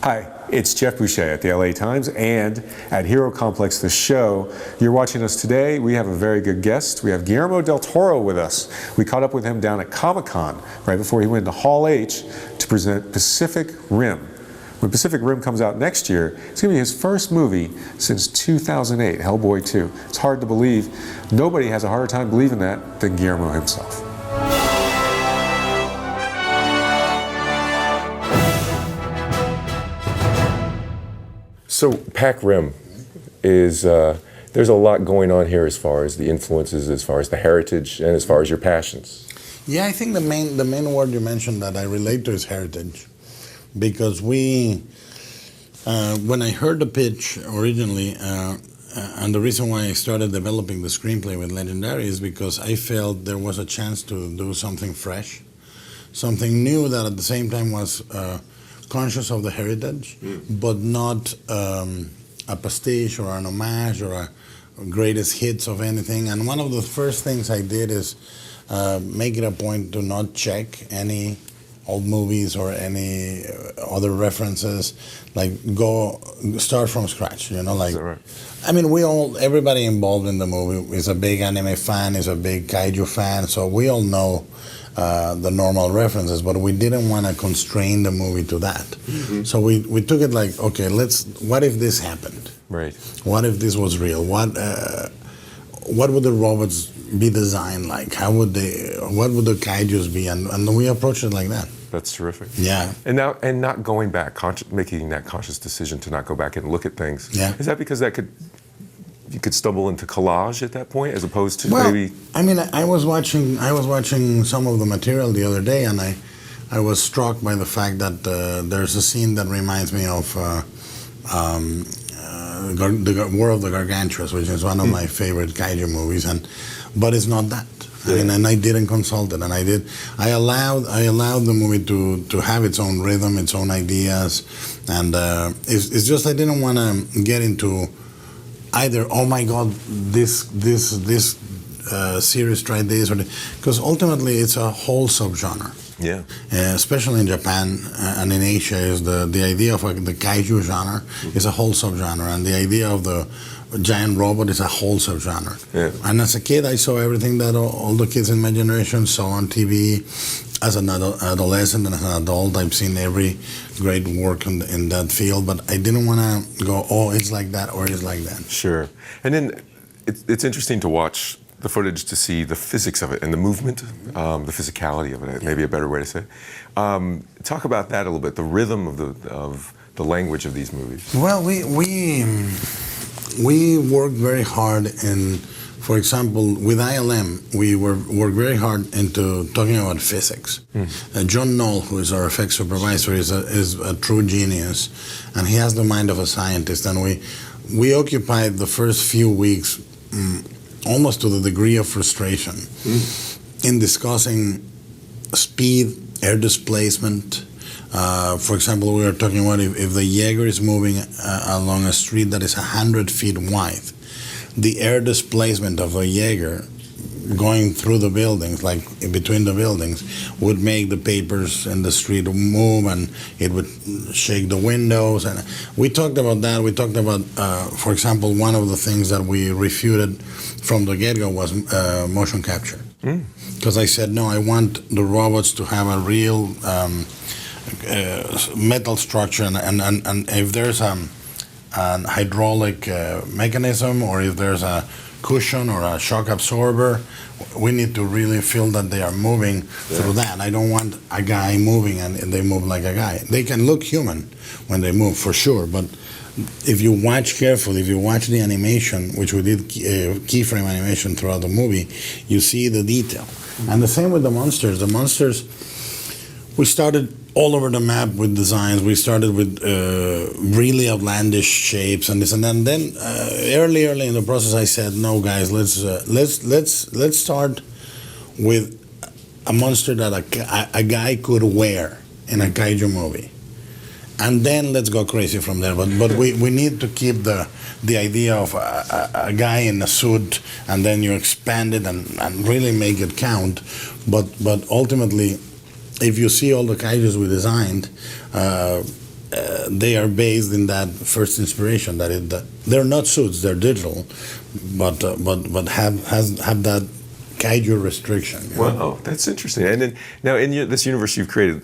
Hi, it's Geoff Boucher at the LA Times and at Hero Complex, the show. You're watching us today. We have a very good guest. We have Guillermo del Toro with us. We caught up with him down at Comic-Con right before he went to Hall H to present Pacific Rim. When Pacific Rim comes out next year, it's going to be his first movie since 2008, Hellboy 2. It's hard to believe. Nobody has a harder time believing that than Guillermo himself. So Pac Rim is, there's a lot going on here as far as the influences, as far as the heritage, and as far as your passions. Yeah, I think the main word you mentioned that I relate to is heritage. Because we, when I heard the pitch originally, and the reason why I started developing the screenplay with Legendary is because I felt there was a chance to do something fresh, something new that at the same time was conscious of the heritage, but not a pastiche or an homage or a greatest hits of anything. And one of the first things I did is make it a point to not check any old movies or any other references, like start from scratch, you know, like, is that right? I mean, everybody involved in the movie is a big anime fan, is a big kaiju fan, so we all know the normal references, but we didn't want to constrain the movie to that. Mm-hmm. So we took it like, okay, what if this happened? Right. What if this was real? What would the robots be designed like? What would the kaijus be? And we approached it like that. That's terrific. Yeah. And now, not going back, making that conscious decision to not go back and look at things. Yeah. Is that because you could stumble into collage at that point, as opposed to maybe? I mean, I was watching some of the material the other day, and I was struck by the fact that there's a scene that reminds me of the War of the Gargantuas, which is one of my favorite kaiju movies, but it's not that. Yeah. And I didn't consult it, and I allowed the movie to have its own rhythm, its own ideas, and it's just I didn't want to get into either, oh my God, this series tried this, or because ultimately it's a whole subgenre. Yeah. Especially in Japan and in Asia, is the idea of the kaiju genre is a whole subgenre, and the idea of the giant robot is a whole subgenre. Yeah. And as a kid, I saw everything that all the kids in my generation saw on TV. As an adolescent and as an adult, I've seen every great work in that field, but I didn't want to go, oh, it's like that or it's like that. Sure. And then it's interesting to watch the footage to see the physics of it and the movement, the physicality of it, maybe a better way to say it. Talk about that a little bit, the rhythm of the language of these movies. Well, we worked very hard in, for example, with ILM, we worked very hard into talking about physics. John Knoll, who is our effects supervisor, is a true genius, and he has the mind of a scientist. And we occupied the first few weeks almost to the degree of frustration in discussing speed, air displacement. For example, we were talking about if the Jaeger is moving along a street that is 100 feet wide, the air displacement of a Jaeger going through the buildings, like in between the buildings, would make the papers in the street move, and it would shake the windows. And we talked about that. We talked about, for example, one of the things that we refuted from the get-go was motion capture. Because I said, no, I want the robots to have a real metal structure, and if there's an hydraulic mechanism, or if there's a cushion or a shock absorber, we need to really feel that they are moving through that. I don't want a guy moving and they move like a guy. They can look human when they move, for sure, but if you watch carefully, if you watch the animation, which we did keyframe animation throughout the movie, you see the detail. And the same with the monsters. The monsters, we started all over the map with designs. We started with really outlandish shapes and this, and then early in the process, I said, no, guys, let's start with a monster that a guy could wear in a kaiju movie, and then let's go crazy from there. But we need to keep the idea of a guy in a suit, and then you expand it and really make it count. But ultimately, if you see all the kaijus we designed, they are based in that first inspiration. That they're not suits; they're digital, but have that kaiju restriction. You know? Wow, that's interesting. And then now in this universe you've created,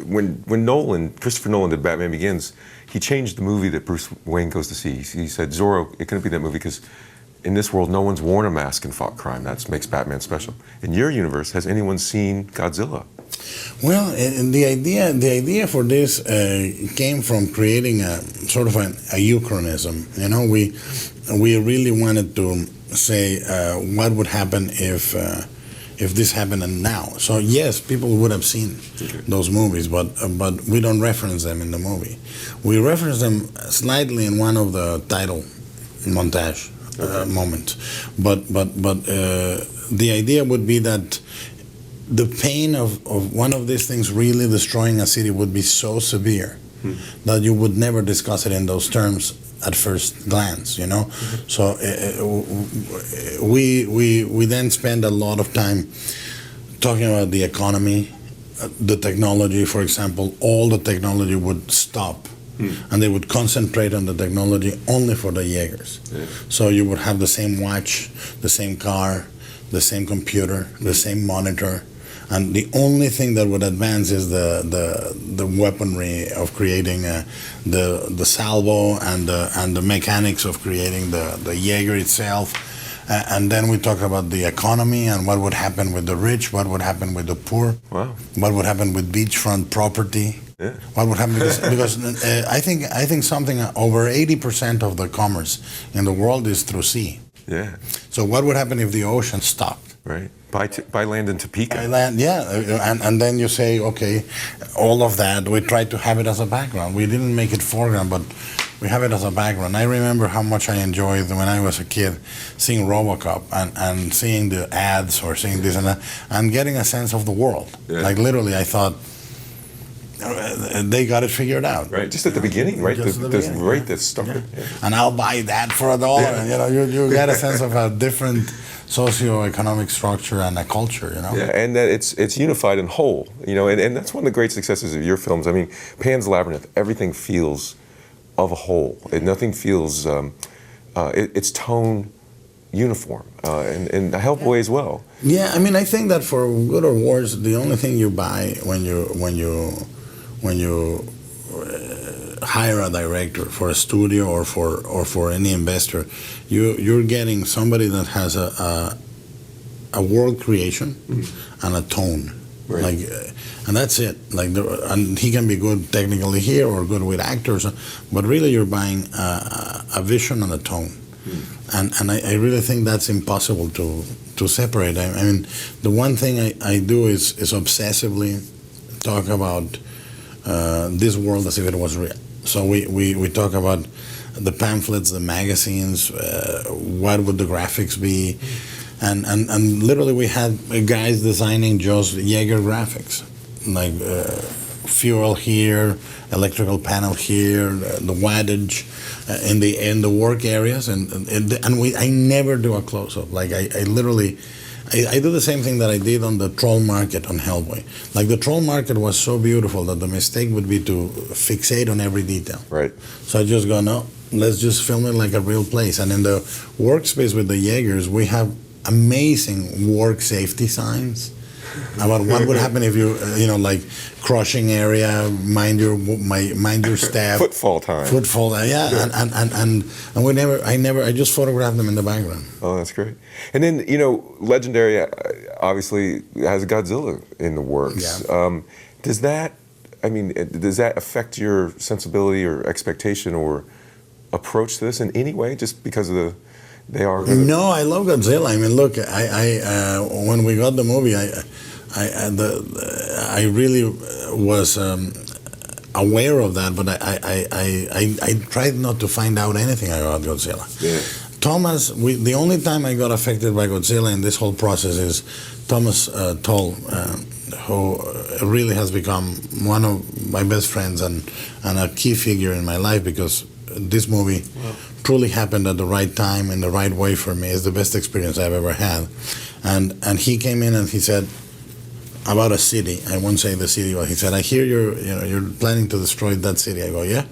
when Christopher Nolan did Batman Begins, he changed the movie that Bruce Wayne goes to see. He said, Zorro, it couldn't be that movie because in this world no one's worn a mask and fought crime. That makes Batman special. In your universe, has anyone seen Godzilla? Well, and the idea for this came from creating a sort of a euchronism. You know, we really wanted to say what would happen if this happened now. So yes, people would have seen those movies, but we don't reference them in the movie. We reference them slightly in one of the title montage moments. But the idea would be that the pain of one of these things really destroying a city would be so severe that you would never discuss it in those terms at first glance, you know. So we then spend a lot of time talking about the economy, the technology. For example, all the technology would stop, and they would concentrate on the technology only for the Jaegers. So you would have the same watch, the same car, the same computer, the same monitor. And the only thing that would advance is the weaponry of creating the salvo and the mechanics of creating the Jaeger itself. And then we talk about the economy and what would happen with the rich, what would happen with the poor, what would happen with beachfront property. Yeah. What would happen because I think something over 80% of the commerce in the world is through sea. Yeah. So what would happen if the ocean stopped? Right. By land in Topeka. By land, yeah. And then you say, okay, all of that, we tried to have it as a background. We didn't make it foreground, but we have it as a background. I remember how much I enjoyed when I was a kid seeing RoboCop and seeing the ads or seeing this and that and getting a sense of the world. Yeah. Like literally, I thought, they got it figured out. Right, just at the beginning, right? The rate that started. Yeah. And I'll buy that for $1. Yeah. And, you get a sense of a different socio-economic structure and a culture, you know? Yeah, and that it's unified and whole, you know, and that's one of the great successes of your films. I mean, Pan's Labyrinth, everything feels of a whole. Nothing feels, it's tone uniform in a helpful way as well. Yeah, I mean, I think that for good or worse, the only thing you buy when you hire a director for a studio or for any investor, you're getting somebody that has a world creation and a tone, right. Like, and that's it. Like, and he can be good technically here or good with actors, but really you're buying a vision and a tone, and I really think that's impossible to separate. I mean, the one thing I do is obsessively talk about this world as if it was real. So we talk about the pamphlets, the magazines, what would the graphics be, and literally we had guys designing just Jaeger graphics, like fuel here, electrical panel here, the wattage in the work areas, and I never do a close up. Like I literally. I do the same thing that I did on the troll market on Hellboy. Like the troll market was so beautiful that the mistake would be to fixate on every detail. Right. So I just go, no, let's just film it like a real place. And in the workspace with the Jaegers, we have amazing work safety signs about what would happen if you like crushing area, mind your step. Footfall time. Yeah. And I just photographed them in the background. Oh, that's great. And then, Legendary obviously has Godzilla in the works. Yeah. Does that affect your sensibility or expectation or approach to this in any way, just because of No, I love Godzilla. I mean, look, I when we got the movie, I really was aware of that, but I tried not to find out anything about Godzilla. Yeah. Thomas, the only time I got affected by Godzilla in this whole process is Thomas Toll, who really has become one of my best friends and a key figure in my life, because this movie truly happened at the right time in the right way for me. It's the best experience I've ever had. And he came in and he said, about a city. I won't say the city, but he said, "I hear you're planning to destroy that city." I go, "Yeah."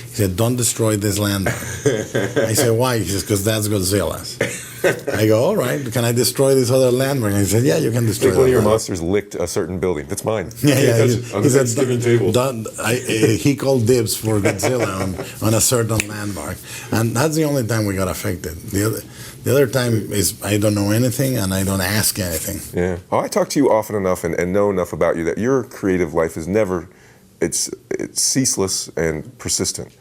He said, "Don't destroy this landmark." I said, "Why?" He says, "Because that's Godzilla's." I go, "All right, can I destroy this other landmark?" And he said, "Yeah, you can destroy Like one of your that." monsters licked a certain building. That's mine. Yeah. On the Thanksgiving table. He called dibs for Godzilla on a certain landmark, and that's the only time we got affected. The other time is I don't know anything and I don't ask anything. Yeah. Oh, I talk to you often enough and know enough about you that your creative life is never, it's ceaseless and persistent.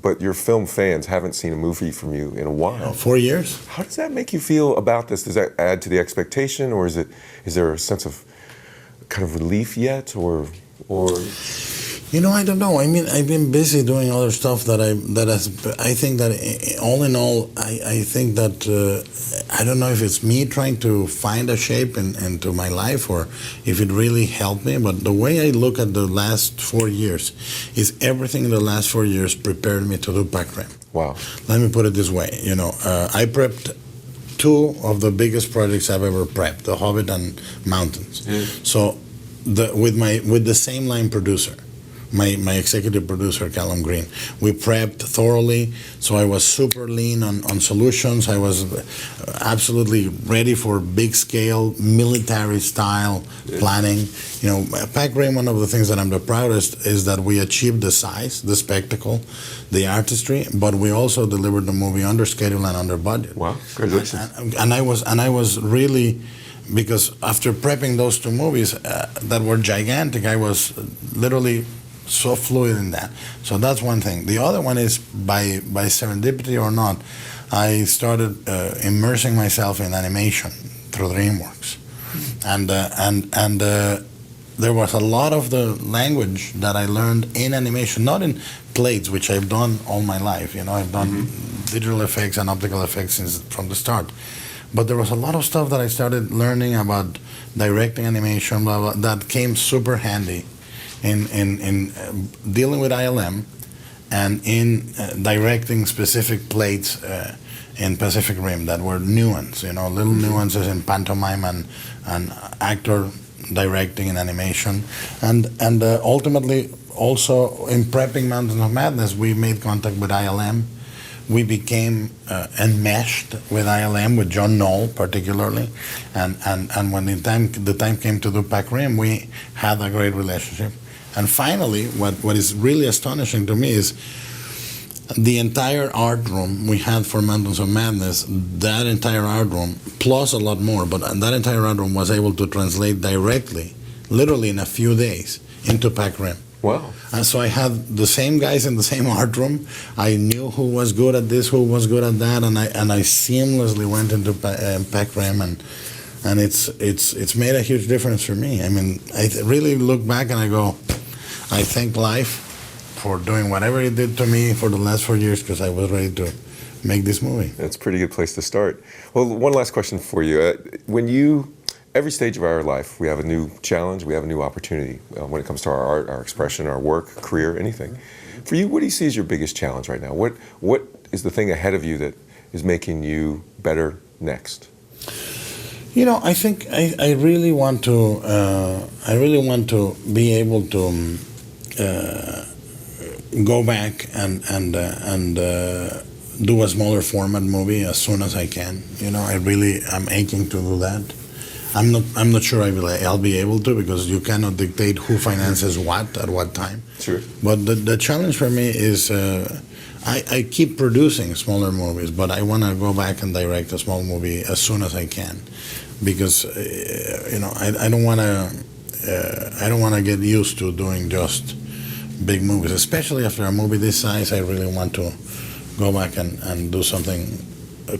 But your film fans haven't seen a movie from you in a while. 4 years. How does that make you feel about this? Does that add to the expectation, or is there a sense of kind of relief yet, or? I don't know. I mean, I've been busy doing other stuff I think that all in all, I think that I don't know if it's me trying to find a shape into my life or if it really helped me. But the way I look at the last 4 years is everything in the last 4 years prepared me to do Pac Rim. Wow. Let me put it this way. I prepped 2 of the biggest projects I've ever prepped: The Hobbit and Mountains. Yeah. So, with the same line producer. My executive producer, Callum Green. We prepped thoroughly, so I was super lean on solutions. I was absolutely ready for big scale, military style planning. Pac Rim, one of the things that I'm the proudest is that we achieved the size, the spectacle, the artistry, but we also delivered the movie under schedule and under budget. Wow, congratulations. And I was really, because after prepping those 2 movies that were gigantic, I was literally so fluid in that. So that's one thing. The other one is by serendipity or not, I started immersing myself in animation through DreamWorks, and there was a lot of the language that I learned in animation, not in plates, which I've done all my life. I've done digital effects and optical effects from the start. But there was a lot of stuff that I started learning about directing animation, blah, blah, that came super handy in dealing with ILM and in directing specific plates in Pacific Rim that were nuanced, little nuances in pantomime and actor directing and animation. And ultimately, also in prepping Mountains of Madness, we made contact with ILM. We became enmeshed with ILM, with John Knoll particularly, and when the time came to do Pac Rim, we had a great relationship. And finally, what is really astonishing to me is the entire art room we had for Mountains of Madness, that entire art room, plus a lot more, but that entire art room was able to translate directly, literally in a few days, into Pac Rim. Wow. And so I had the same guys in the same art room. I knew who was good at this, who was good at that, and I seamlessly went into Pac Rim, and it's made a huge difference for me. I mean, I really look back and I go, I thank life for doing whatever it did to me for the last 4 years, because I was ready to make this movie. That's a pretty good place to start. Well, one last question for you. Every stage of our life, we have a new challenge, we have a new opportunity when it comes to our art, our expression, our work, career, anything. For you, what do you see as your biggest challenge right now? What is the thing ahead of you that is making you better next? I think I really want to be able to go back and do a smaller format movie as soon as I can. I'm aching to do that. I'm not sure I'll be able to, because you cannot dictate who finances what at what time. Sure. But the challenge for me is I keep producing smaller movies, but I want to go back and direct a small movie as soon as I can, because I don't want to get used to doing just big movies, especially after a movie this size. I really want to go back and do something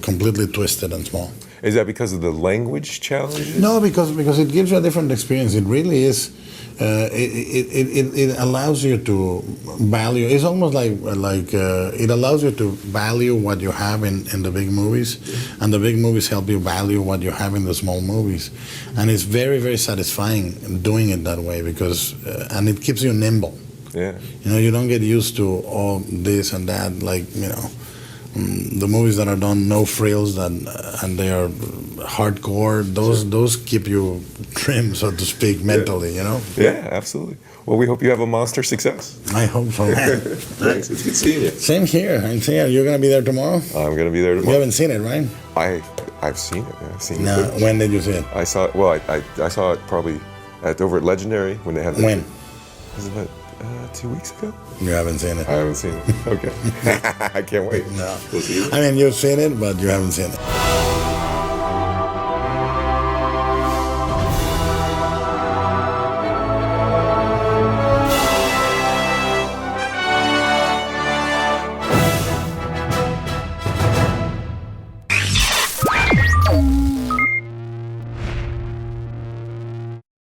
completely twisted and small. Is that because of the language challenges? No, because it gives you a different experience. It really is. It allows you to value. It's almost like it allows you to value what you have in the big movies, and the big movies help you value what you have in the small movies, and it's very, very satisfying doing it that way, because and it keeps you nimble. Yeah. You don't get used to all this and that, the movies that are done no frills and they are hardcore. Those keep you trim, so to speak, mentally. You know. Yeah, absolutely. Well, we hope you have a monster success. I hope so. Thanks. It's good seeing you. Same here. You're gonna be there tomorrow. I'm going to be there You tomorrow. haven't seen it, right? I've seen it. Yeah, I've seen No. it. When did you see it? I saw it. Well, I saw it probably over at Legendary when they had. When? Was it about 2 weeks ago? You haven't seen it. I haven't seen it. Okay. I can't wait. No. We'll see you. I mean, you've seen it, but you haven't seen it.